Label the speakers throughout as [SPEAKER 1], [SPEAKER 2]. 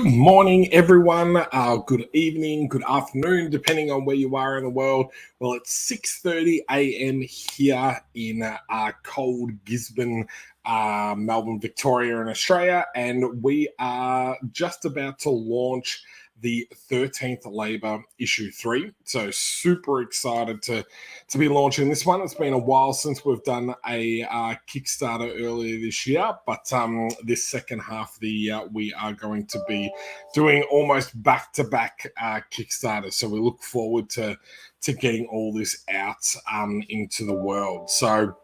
[SPEAKER 1] Good morning, everyone. Good evening, good afternoon, depending on where you are in the world. Well, it's 6:30 a.m. here in cold Gisborne, Melbourne, Victoria in Australia, and we are just about to launch the 13th Labour issue 3. So super excited to be launching this one. It's been a while since we've done a Kickstarter earlier this year, but this second half of the year we are going to be doing almost back-to-back Kickstarter. So we look forward to getting all this out into the world. So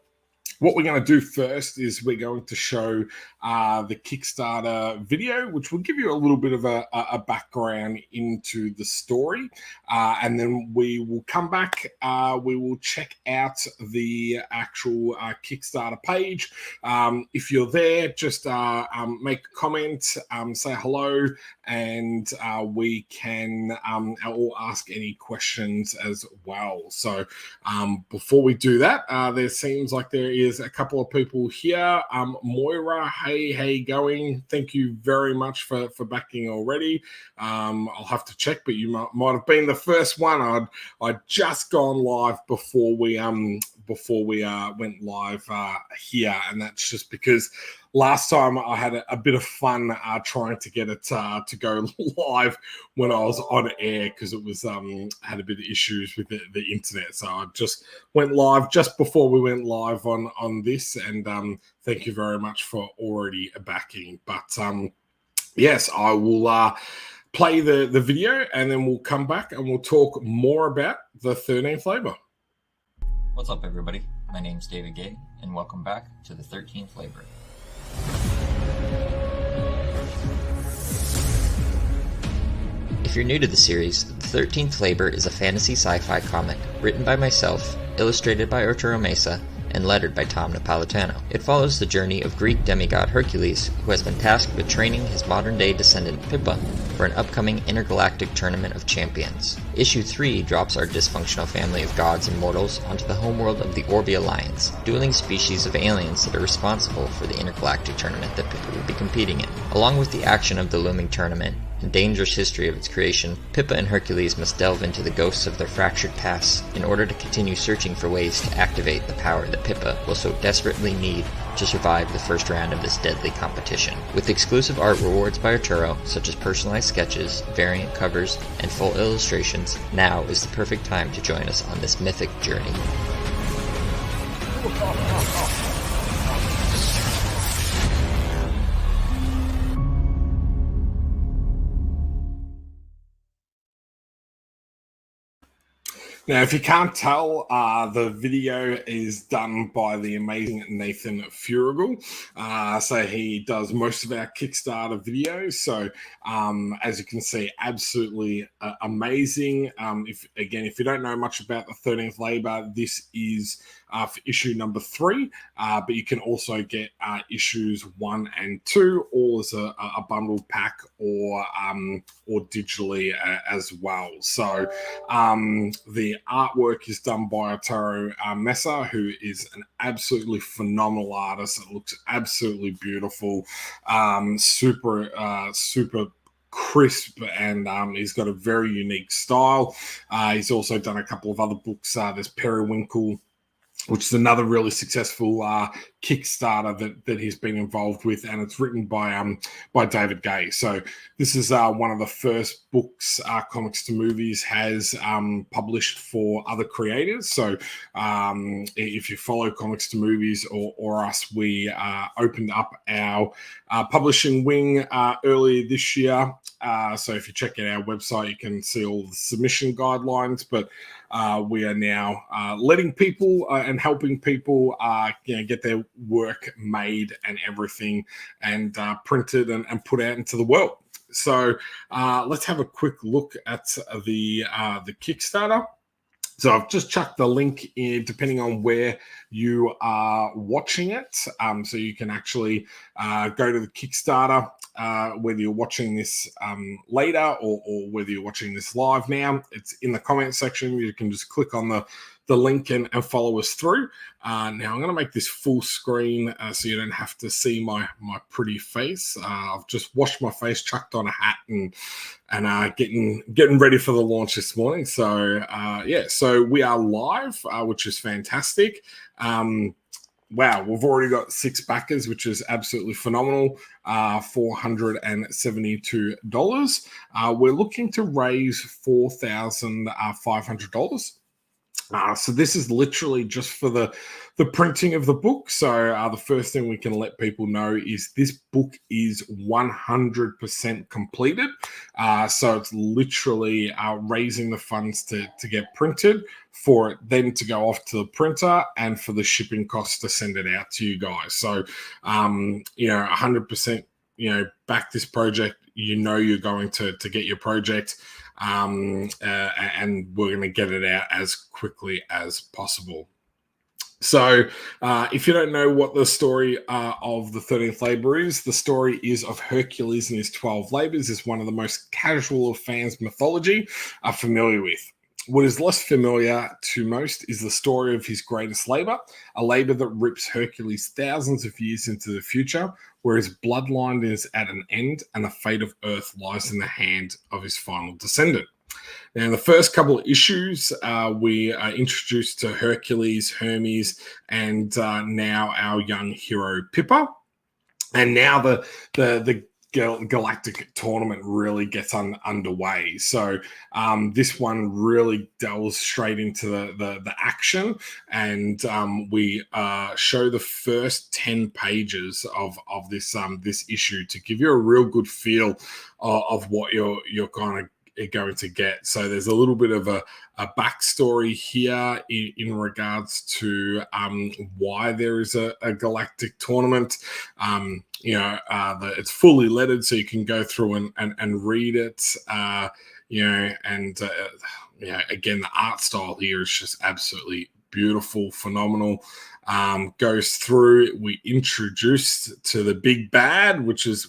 [SPEAKER 1] what we're going to do first is we're going to show the Kickstarter video, which will give you a little bit of a background into the story. And then we will come back. We will check out the actual Kickstarter page. If you're there, just make a comment, say hello, and we can all ask any questions as well. So before we do that, there seems like there is a couple of people here. Moira, hey, how you going? Thank you very much for backing already. I'll have to check, but you might have been the first one. I'd just gone live before we went live here, and that's just because last time I had a bit of fun trying to get it to go live when I was on air, because it was had a bit of issues with the internet. So I just went live just before we went live on this, and thank you very much for already backing. But yes, I will play the video, and then we'll come back and we'll talk more about the 13th Labour.
[SPEAKER 2] What's up, everybody? My name's David Gay, and welcome back to the 13th Labour. If you're new to the series, The 13th Labour is a fantasy sci-fi comic written by myself, illustrated by Arturo Mesa, and lettered by Tom Napolitano. It follows the journey of Greek demigod Hercules, who has been tasked with training his modern-day descendant Pippa for an upcoming intergalactic tournament of champions. Issue 3 drops our dysfunctional family of gods and mortals onto the homeworld of the Orbi Alliance, dueling species of aliens that are responsible for the intergalactic tournament that Pippa will be competing in. Along with the action of the looming tournament and dangerous history of its creation, Pippa and Hercules must delve into the ghosts of their fractured pasts in order to continue searching for ways to activate the power that Pippa will so desperately need to survive the first round of this deadly competition. With exclusive art rewards by Arturo, such as personalized sketches, variant covers, and full illustrations, now is the perfect time to join us on this mythic journey.
[SPEAKER 1] Now, if you can't tell, the video is done by the amazing Nathan Furigal. So he does most of our Kickstarter videos. So as you can see, absolutely amazing. If you don't know much about the 13th Labour, this is for issue number 3, but you can also get issues 1 and 2 all as a bundled pack or digitally as well. So the artwork is done by Arturo Mesa, who is an absolutely phenomenal artist. It looks absolutely beautiful, super crisp, and he's got a very unique style. He's also done a couple of other books. There's Periwinkle, which is another really successful Kickstarter that he's been involved with, and it's written by David Gay. So this is one of the first books Comics to Movies has published for other creators. So if you follow Comics to Movies or us, we opened up our publishing wing earlier this year. So if you check out our website, you can see all the submission guidelines, but we are now letting people and helping people get their work made and everything, and printed and put out into the world. So let's have a quick look at the Kickstarter. So I've just chucked the link in, depending on where you are watching it. So you can actually go to the Kickstarter, whether you're watching this later or whether you're watching this live now. It's in the comment section. You can just click on the link and follow us through. Now I'm going to make this full screen so you don't have to see my pretty face. I've just washed my face, chucked on a hat, and getting ready for the launch this morning. So yeah, so we are live, which is fantastic. Wow, we've already got 6 backers, which is absolutely phenomenal. $472. We're looking to raise $4,500. So this is literally just for the printing of the book. So the first thing we can let people know is this book is 100% completed. So it's literally raising the funds to get printed, for it then to go off to the printer and for the shipping costs to send it out to you guys. So, 100%, back this project, you're going to get your project. And we're going to get it out as quickly as possible. So if you don't know what the story of the 13th labor is, the story is of Hercules and his 12 labors. Is one of the most casual of fans' mythology are familiar with. What is less familiar to most is the story of his greatest labor, a labor that rips Hercules thousands of years into the future, where his bloodline is at an end and the fate of Earth lies in the hand of his final descendant. Now, in the first couple of issues, we are introduced to Hercules, Hermes, and now our young hero Pippa. And now the galactic tournament really gets underway. So this one really delves straight into the action, and we show the first 10 pages of this issue to give you a real good feel of what you're kind of going to get. So there's a little bit of a backstory here in regards to why there is a galactic tournament. It's fully lettered, so you can go through and read it. Again, the art style here is just absolutely beautiful, phenomenal. Goes through. We introduced to the big bad, which is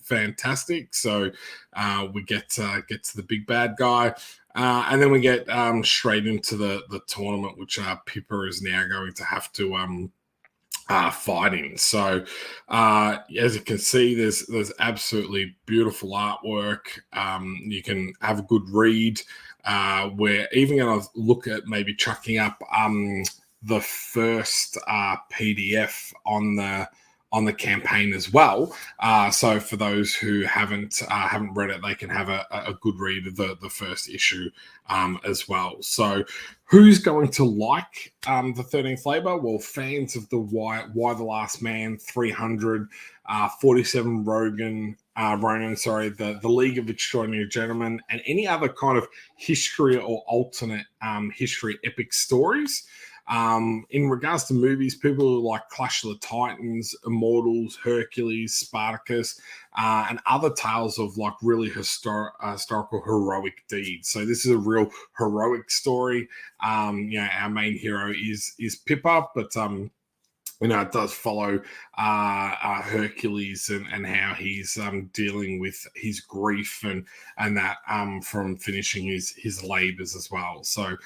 [SPEAKER 1] fantastic. So we get to the big bad guy, and then we get straight into the tournament, which Pippa is now going to have to fight in. So as you can see, there's absolutely beautiful artwork. You can have a good read. We're even going to look at maybe chucking up the first PDF on the campaign as well. So for those who haven't read it, they can have a good read of the first issue as well. So who's going to like the 13th labor? Well, fans of the Why the Last Man, 300, 47 Ronan, the League of Extraordinary Gentlemen, and any other kind of history or alternate history epic stories. In regards to movies, people like Clash of the Titans, Immortals, Hercules, Spartacus, and other tales of like really historical heroic deeds. So this is a real heroic story. Our main hero is Pippa, but it does follow Hercules and how he's dealing with his grief and that from finishing his labors as well. So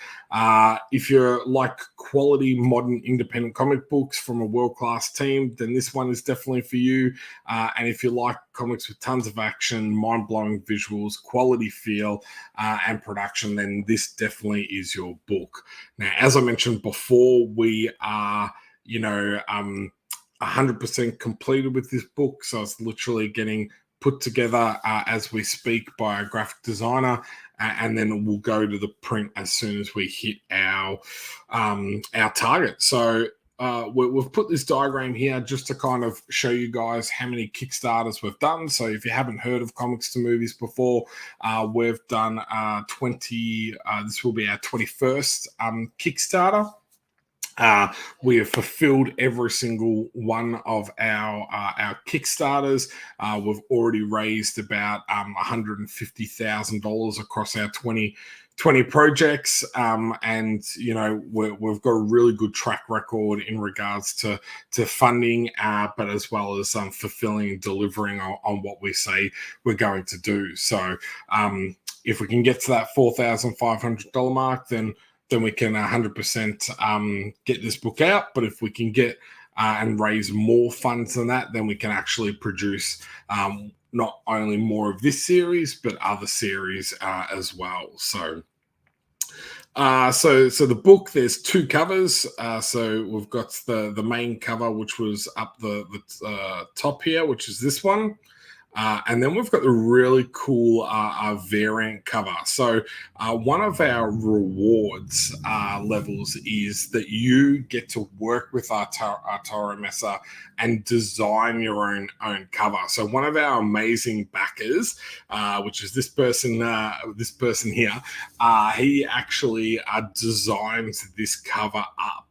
[SPEAKER 1] if you're like quality modern independent comic books from a world-class team, then this one is definitely for you. And if you like comics with tons of action, mind-blowing visuals, quality feel, and production, then this definitely is your book. Now, as I mentioned before, we are 100% completed with this book, so it's literally getting put together as we speak by a graphic designer, and then we'll go to the print as soon as we hit our target. So we've put this diagram here just to kind of show you guys how many Kickstarters we've done. So if you haven't heard of Comics to Movies before, we've done 20. This will be our 21st Kickstarter. We have fulfilled every single one of our Kickstarters. We've already raised about $150,000 across our 20 projects, and we've got a really good track record in regards to funding, but as well as fulfilling and delivering on what we say we're going to do. So if we can get to that $4,500 mark, then we can 100% get this book out. But if we can get and raise more funds than that, then we can actually produce not only more of this series, but other series as well. So the book, there's two covers. So we've got the main cover, which was up the top here, which is this one. And then we've got the really cool variant cover. So one of our rewards levels is that you get to work with Arturo Mesa and design your own cover. So one of our amazing backers, which is this person here, he actually designed this cover up.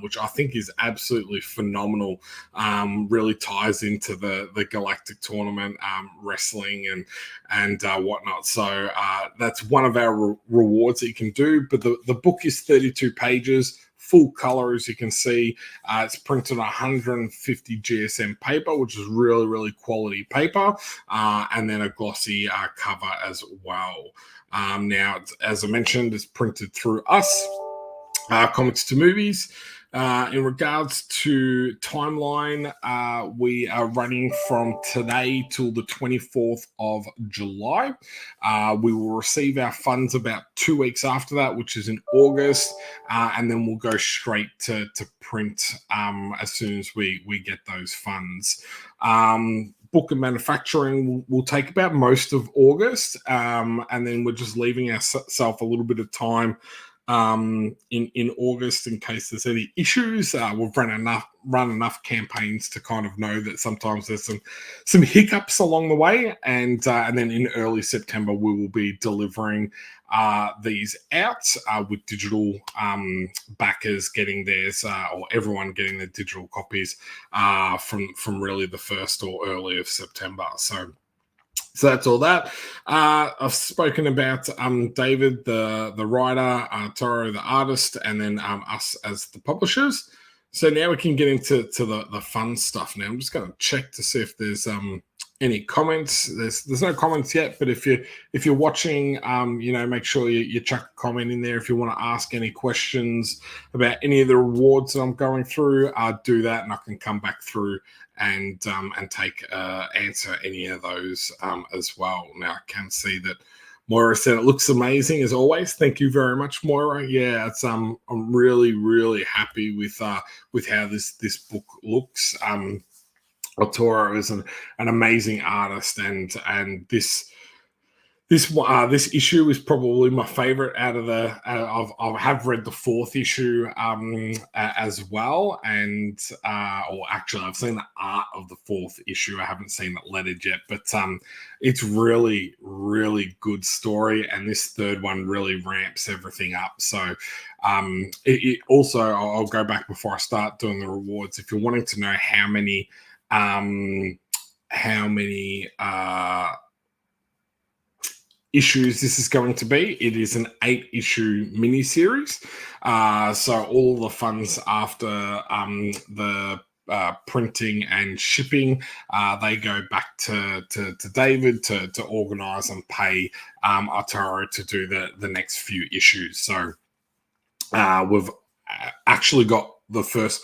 [SPEAKER 1] Which I think is absolutely phenomenal. Really ties into the Galactic Tournament, wrestling and whatnot. So that's one of our rewards that you can do. But the book is 32 pages, full color, as you can see. It's printed on 150 GSM paper, which is really, really quality paper, and then a glossy cover as well. Now, as I mentioned, it's printed through us. Comics to Movies. In regards to timeline, we are running from today till the 24th of July. We will receive our funds about 2 weeks after that, which is in August, and then we'll go straight to print as soon as we get those funds. Book and manufacturing will take about most of August, and then we're just leaving ourselves a little bit of time in August in case there's any issues. We've run enough campaigns to kind of know that sometimes there's some hiccups along the way, and then in early September we will be delivering these out with digital backers getting theirs, or everyone getting their digital copies from really the 1st or early of September. So that's all that. I've spoken about David, the writer, Toro, the artist, and then us as the publishers. So now we can get into the fun stuff. Now I'm just going to check to see if there's any comments. There's no comments yet, but if you're watching, make sure you chuck a comment in there. If you want to ask any questions about any of the rewards that I'm going through, do that, and I can come back through and take answer any of those as well. Now I can see that Moira said it looks amazing as always. Thank you very much, Moira. Yeah, it's I'm really, really happy with how this book looks. Arturo is an amazing artist, and this issue is probably my favorite out of I have read the 4th issue as well, and or actually I've seen the art of the 4th issue. I haven't seen it lettered yet, but it's really, really good story, and this 3rd one really ramps everything up. So it also, I'll go back before I start doing the rewards. If you're wanting to know how many issues this is going to be, it is an 8-issue miniseries. So all the funds after the printing and shipping, they go back to David to organize and pay Arturo to do the next few issues. So we've actually got the first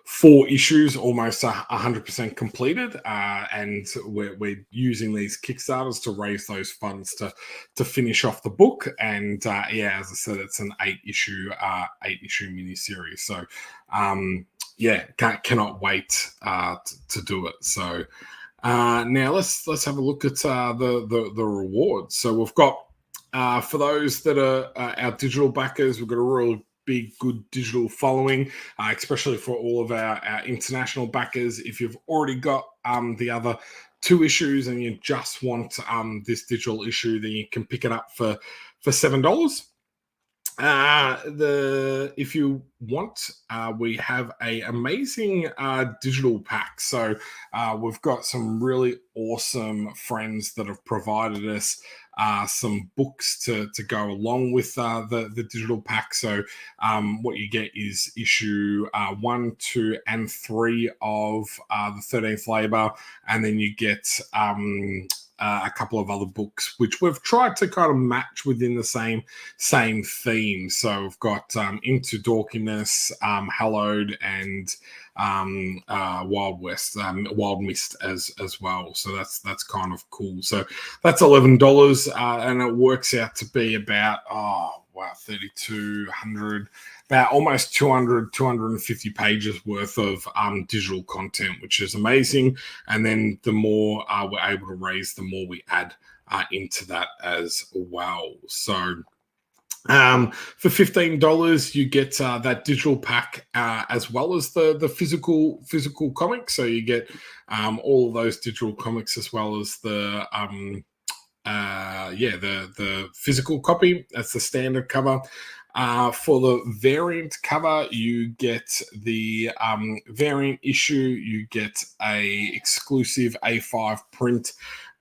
[SPEAKER 1] 4 issues almost 100% completed, and we're using these Kickstarters to raise those funds to finish off the book. And as I said, it's an 8-issue miniseries. So cannot wait to do it. So now let's have a look at the rewards. So we've got for those that are our digital backers, we've got a real big, good digital following, especially for all of our international backers. If you've already got the other 2 issues and you just want this digital issue, then you can pick it up for $7. If you want, we have a amazing digital pack. So we've got some really awesome friends that have provided us some books to go along with the digital pack. So what you get is issue 1, 2, and 3 of the 13th Labor, and then you get a couple of other books which we've tried to kind of match within the same theme. So we've got Into Dorkiness, Hallowed, and Wild West, Wild Mist as well. So that's kind of cool. So that's $11, and it works out to be about 3,200, about almost 250 pages worth of digital content, which is amazing. And then the more we're able to raise, the more we add into that as well. So for $15, you get that digital pack as well as the physical comics. So you get all of those digital comics as well as the physical copy. That's the standard cover. For the variant cover, you get the variant issue. You get a exclusive A5 print,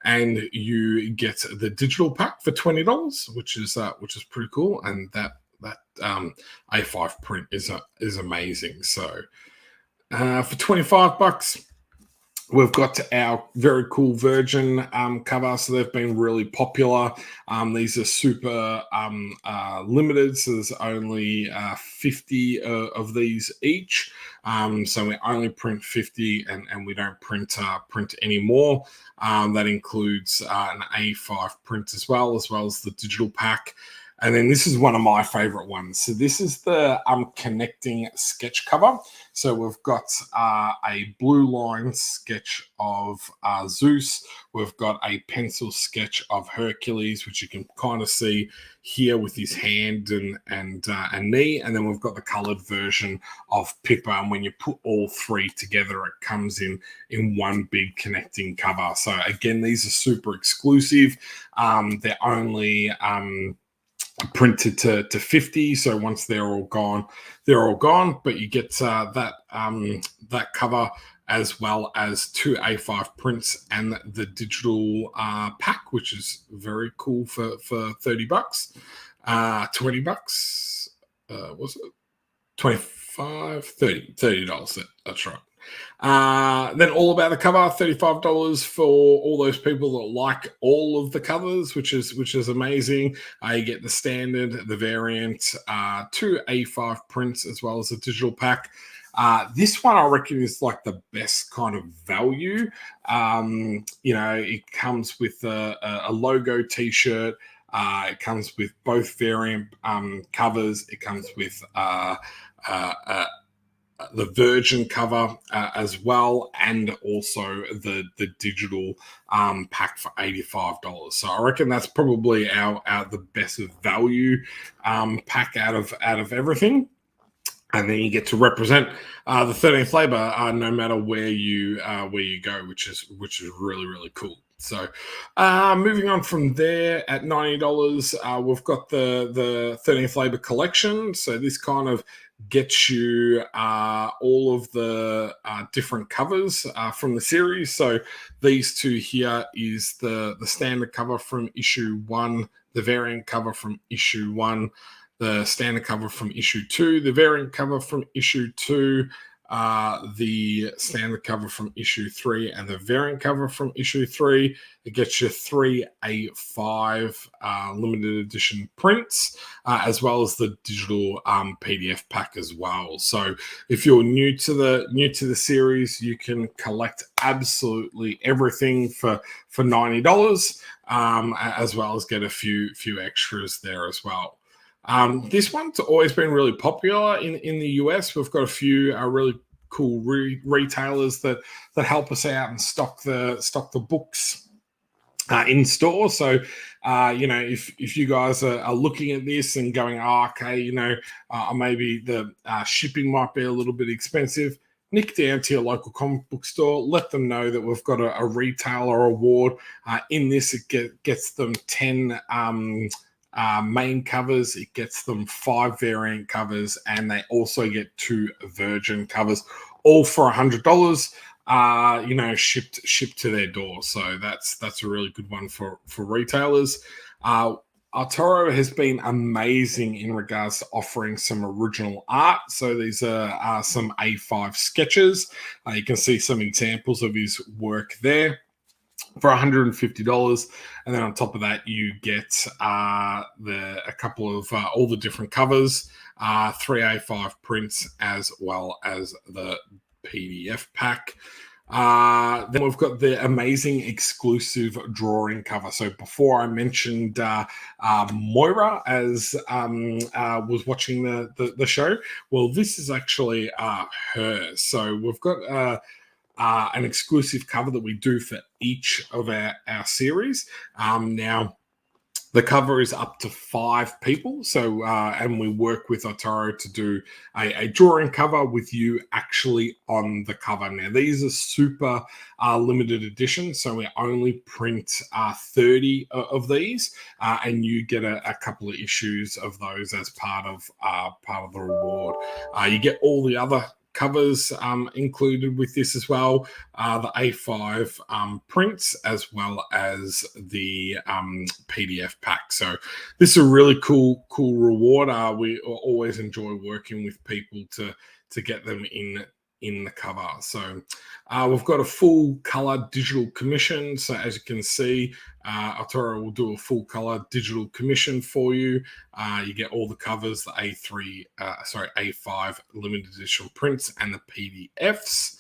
[SPEAKER 1] and you get the digital pack for $20, which is pretty cool. And that A5 print is amazing. So for $25. We've got our very cool Virgin cover, so they've been really popular. These are super limited, so there's only 50 of these each. So we only print 50, and we don't print anymore. That includes an A5 print as well as the digital pack. And then this is one of my favorite ones. So this is the connecting sketch cover. So we've got a blue line sketch of Zeus. We've got a pencil sketch of Hercules, which you can kind of see here with his hand and knee. And then we've got the colored version of Pippa. And when you put all three together, it comes in one big connecting cover. So again, these are super exclusive. They're only printed to 50, so once they're all gone, but you get that cover as well as 2 A5 prints and the digital pack, which is very cool for $30. $20 was it 25 $30? That's right. Then All About the Cover, $35 for all those people that like all of the covers, which is amazing. You get the standard, the variant, 2 A5 prints as well as a digital pack. This one I reckon is like the best kind of value. It comes with a logo T-shirt. It comes with both variant covers. It comes with the Virgin cover as well, and also the digital pack for $85. So I reckon that's probably the best value pack out of everything. And then you get to represent the 13th Labor no matter where you go, which is really, really cool. So moving on from there, at $90, we've got the 13th Labor collection. So this kind of gets you all of the different covers from the series. So these two here is the standard cover from issue 1, the variant cover from issue 1, the standard cover from issue 2, the variant cover from issue 2, the standard cover from issue 3, and the variant cover from issue 3. It gets you 3 A5 limited edition prints, as well as the digital PDF pack as well. So if you're new to the series, you can collect absolutely everything for $90, as well as get a few extras there as well. This one's always been really popular in the US. We've got a few really cool retailers that help us out and stock the books in store. So, if you guys are looking at this and going, okay, maybe the shipping might be a little bit expensive, nick down to your local comic book store. Let them know that we've got a retailer award. In this, it gets them 10 main covers. It gets them 5 variant covers, and they also get 2 virgin covers, all for $100. Shipped to their door. So that's a really good one for retailers. Arturo has been amazing in regards to offering some original art. So these are some A5 sketches. You can see some examples of his work there for $150, and then on top of that you get a couple of all the different covers, 3 A5 prints, as well as the PDF pack. Then we've got the amazing exclusive drawing cover. So before I mentioned Moira as was watching the show, well, this is actually her. So we've got an exclusive cover that we do for each of our series. Now, the cover is up to 5 people. So, and we work with Arturo to do a drawing cover with you actually on the cover. Now, these are super limited editions. So we only print 30 of these, and you get a couple of issues of those as part of the reward. You get all the other covers included with this as well, the A5 prints, as well as the PDF pack. So this is a really cool reward. We always enjoy working with people to get them in the cover. So we've got a full color digital commission. So as you can see, Arturo will do a full color digital commission for you. You get all the covers, the A5 limited edition prints, and the PDFs.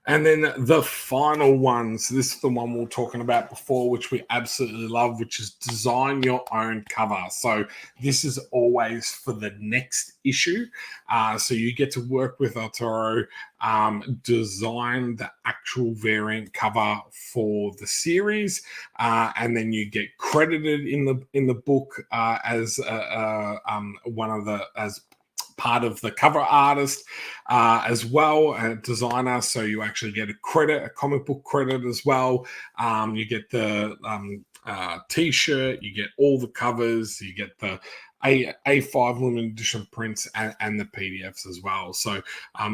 [SPEAKER 1] And then the final one, so this is the one we were talking about before, which we absolutely love, which is design your own cover. So this is always for the next issue. So you get to work with Arturo, design the actual variant cover for the series, and then you get credited in the book as part of the cover artist as well, a designer. So you actually get a comic book credit as well. You get the t-shirt, you get all the covers, you get the A5 limited edition prints and the PDFs as well. So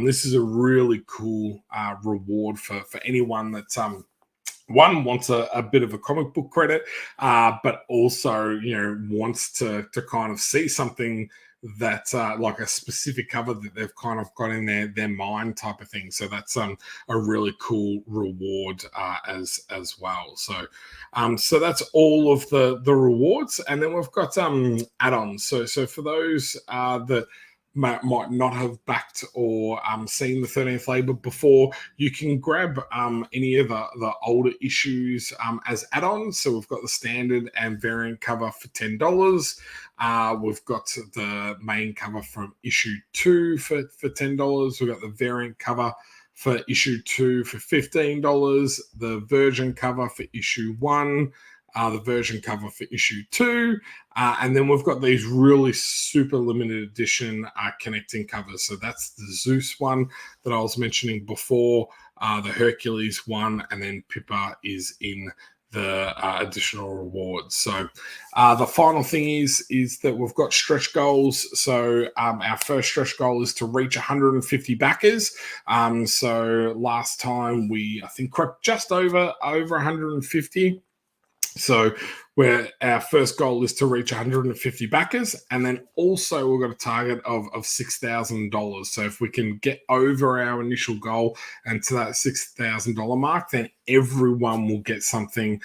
[SPEAKER 1] this is a really cool reward for anyone that's one wants a bit of a comic book credit, but also wants to kind of see something that's like a specific cover that they've kind of got in their mind type of thing. So that's a really cool reward as well. So that's all of the rewards, and then we've got add-ons. So for those that might not have backed or seen the 13th Labor before, you can grab any of the older issues as add-ons. So we've got the standard and variant cover for $10. We've got the main cover from issue 2 for $10. We've got the variant cover for issue 2 for $15. The version cover for issue 1. The version cover for issue 2, and then we've got these really super limited edition connecting covers. So that's the Zeus one that I was mentioning before, the Hercules one, and then Pippa is in the additional rewards. So the final thing is that we've got stretch goals. So our first stretch goal is to reach 150 backers. So last time I think crept just over 150. So our first goal is to reach 150 backers, and then also we've got a target of $6,000. So if we can get over our initial goal and to that $6,000 mark, then everyone will get something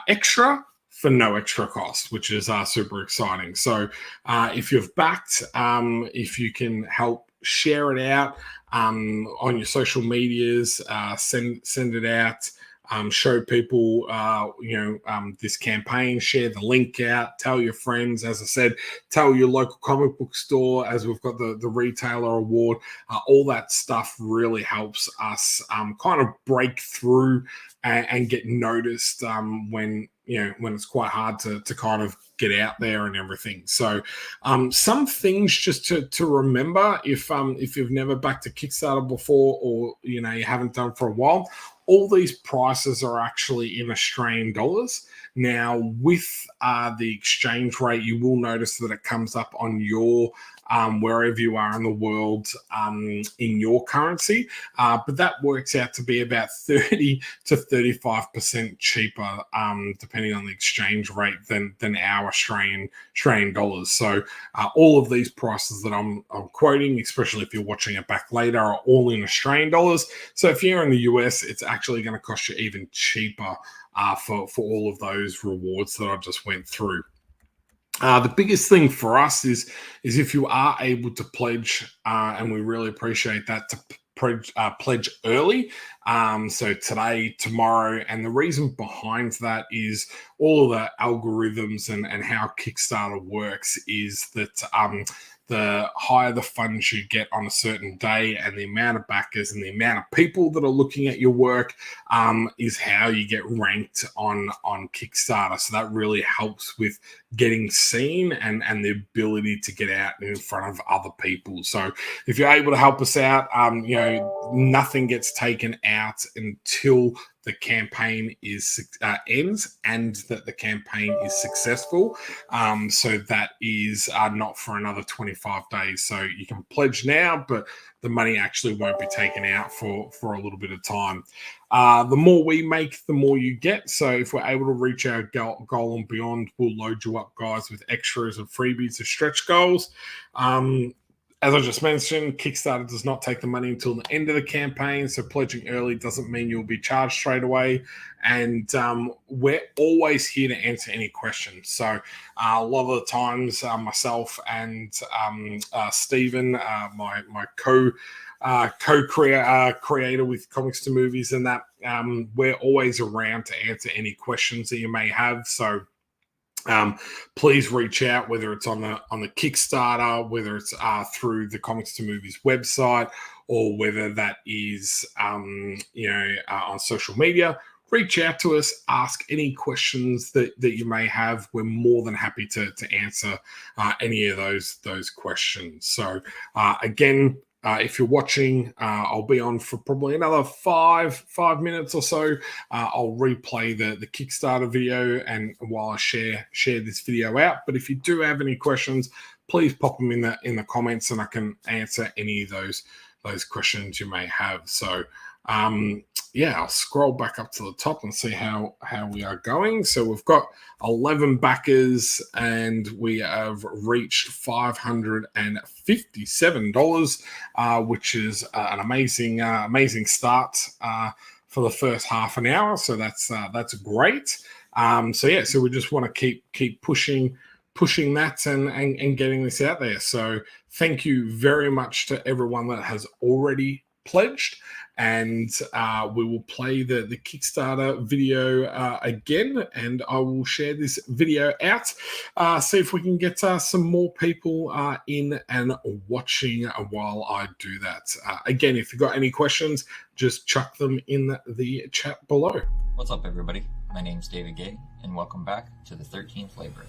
[SPEAKER 1] extra for no extra cost, which is super exciting. So if you've backed, if you can help share it out on your social medias, send it out. Show people, this campaign, share the link out, tell your friends, as I said, tell your local comic book store, as we've got the retailer award. All that stuff really helps us kind of break through and get noticed when it's quite hard to kind of get out there and everything. So some things just to remember if you've never backed a Kickstarter before, or you haven't done for a while, all these prices are actually in Australian dollars. Now, with the exchange rate, you will notice that it comes up on your wherever you are in the world in your currency, but that works out to be about 30 to 35% cheaper, depending on the exchange rate than our Australian dollars. So all of these prices that I'm quoting, especially if you're watching it back later, are all in Australian dollars. So if you're in the US, it's actually going to cost you even cheaper for all of those rewards that I just went through. The biggest thing for us is if you are able to pledge, and we really appreciate that, to pledge early. So today, tomorrow, and the reason behind that is all of the algorithms and how Kickstarter works is that the higher the funds you get on a certain day, and the amount of backers and the amount of people that are looking at your work is how you get ranked on Kickstarter. So that really helps with getting seen and the ability to get out in front of other people. So if you're able to help us out, nothing gets taken out until the campaign ends and that the campaign is successful. So that is not for another 25 days. So you can pledge now, but the money actually won't be taken out for a little bit of time. The more we make, the more you get. So if we're able to reach our goal and beyond, we'll load you up, guys, with extras and freebies of stretch goals. As I just mentioned, Kickstarter does not take the money until the end of the campaign, so pledging early doesn't mean you'll be charged straight away. And we're always here to answer any questions. So a lot of the times, myself and Stephen, my co-creator with Comics to Movies, and that we're always around to answer any questions that you may have. So please reach out, whether it's on the Kickstarter, whether it's through the Comics to Movies website, or whether that is on social media. Reach out to us, ask any questions that you may have. We're more than happy to answer any of those questions. So again, if you're watching, I'll be on for probably another five minutes or so. I'll replay the Kickstarter video, and while I share this video out. But if you do have any questions, please pop them in the comments, and I can answer any of those questions you may have. So I'll scroll back up to the top and see how we are going. So we've got 11 backers, and we have reached $557, which is an amazing start for the first half an hour. So that's great. So we just want to keep pushing that and getting this out there. So thank you very much to everyone that has already pledged, and we will play the Kickstarter video again, and I will share this video out, see if we can get some more people in and watching while I do that. Again, if you've got any questions, just chuck them in the chat below.
[SPEAKER 2] What's up, everybody? My name's David Gay, and welcome back to the 13th Flavor.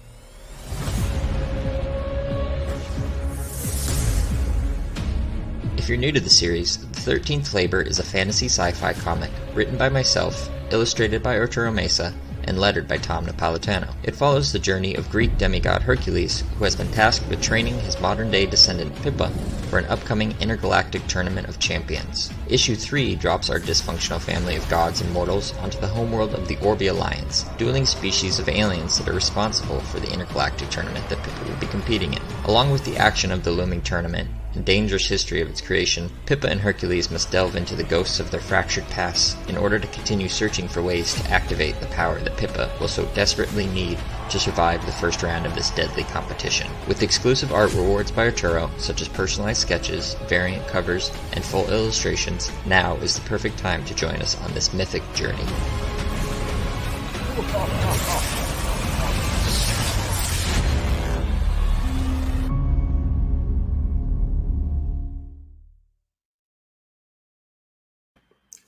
[SPEAKER 2] If you're new to the series, The 13th Flavor is a fantasy sci-fi comic written by myself, illustrated by Arturo Mesa, and lettered by Tom Napolitano. It follows the journey of Greek demigod Hercules, who has been tasked with training his modern-day descendant Pippa for an upcoming intergalactic tournament of champions. Issue 3 drops our dysfunctional family of gods and mortals onto the homeworld of the Orbi Alliance, dueling species of aliens that are responsible for the intergalactic tournament that Pippa will be competing in. Along with the action of the looming tournament and dangerous history of its creation, Pippa and Hercules must delve into the ghosts of their fractured pasts in order to continue searching for ways to activate the power that Pippa will so desperately need to survive the first round of this deadly competition. With exclusive art rewards by Arturo, such as personalized sketches, variant covers, and full illustrations, now is the perfect time to join us on this mythic journey.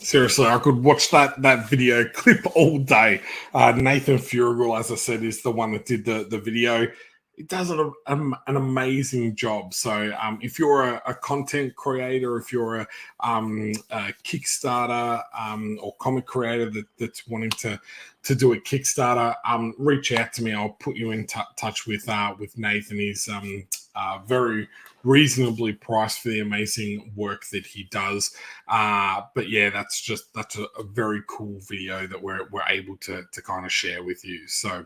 [SPEAKER 1] Seriously, I could watch that video clip all day. Nathan Furgal, as I said, is the one that did the video. It does an amazing job. So if you're a content creator, if you're a Kickstarter or comic creator that's wanting to do a Kickstarter, reach out to me. I'll put you in touch with Nathan. He's very reasonably priced for the amazing work that he does. But yeah, that's a very cool video that we're able to kind of share with you. So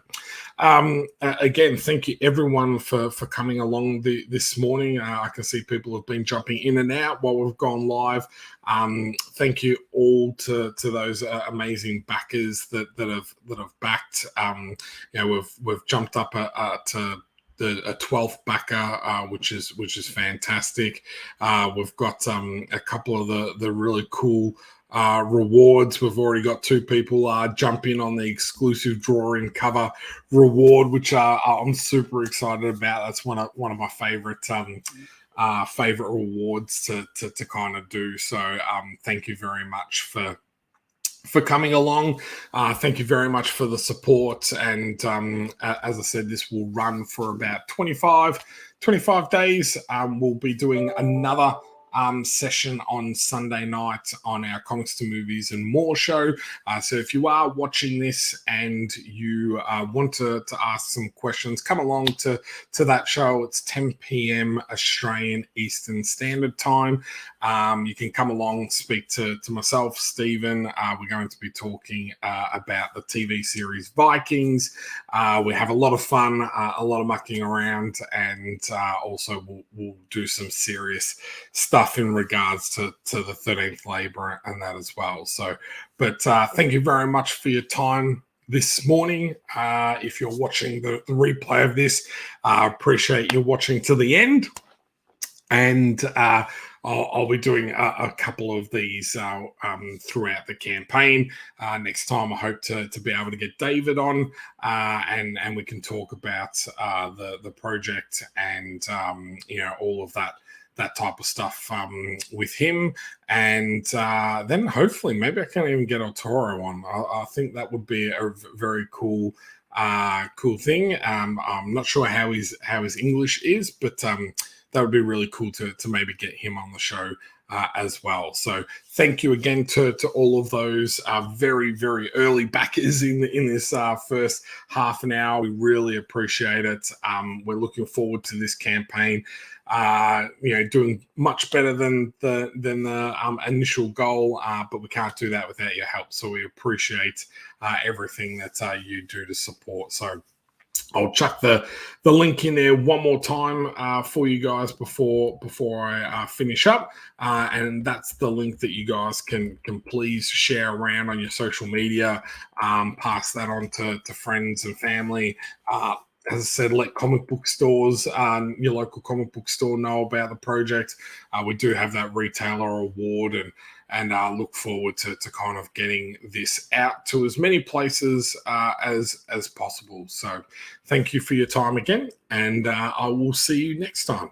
[SPEAKER 1] again, thank you everyone for coming along this morning. I can see people have been jumping in and out while we've gone live. Thank you all to those amazing backers that have backed. We've jumped up to a 12th backer, which is fantastic. We've got a couple of the really cool rewards. We've already got 2 people jump in on the exclusive drawing cover reward, which I'm super excited about. That's one of my favorite rewards to kind of do. So thank you very much for coming along. Thank you very much for the support. And as I said, this will run for about 25 days. We'll be doing another session on Sunday night on our Comics to Movies and More show. So if you are watching this and you want to ask some questions, come along to that show. It's 10 p.m. Australian Eastern Standard Time. You can come along, speak to myself, Stephen. We're going to be talking about the TV series Vikings. We have a lot of fun, a lot of mucking around, and also we'll do some serious stuff in regards to the 13th labor and that as well. So, but thank you very much for your time this morning. If you're watching the replay of this, I appreciate you watching to the end. And I'll be doing a couple of these throughout the campaign. Next time, I hope to be able to get David on, and we can talk about the project and all of that type of stuff with him. And then hopefully maybe I can even get Arturo on. I think that would be a very cool thing. I'm not sure how his English is, but that would be really cool to maybe get him on the show as well. So thank you again to all of those very, very early backers in this first half an hour. We really appreciate it. We're looking forward to this campaign. Doing much better than the initial goal, but we can't do that without your help. So we appreciate everything that you do to support. So I'll chuck the link in there one more time for you guys before I finish up, and that's the link that you guys can please share around on your social media, pass that on to friends and family. As I said, let comic book stores, your local comic book store, know about the project. We do have that retailer award, and look forward to kind of getting this out to as many places as possible. So thank you for your time again, and I will see you next time.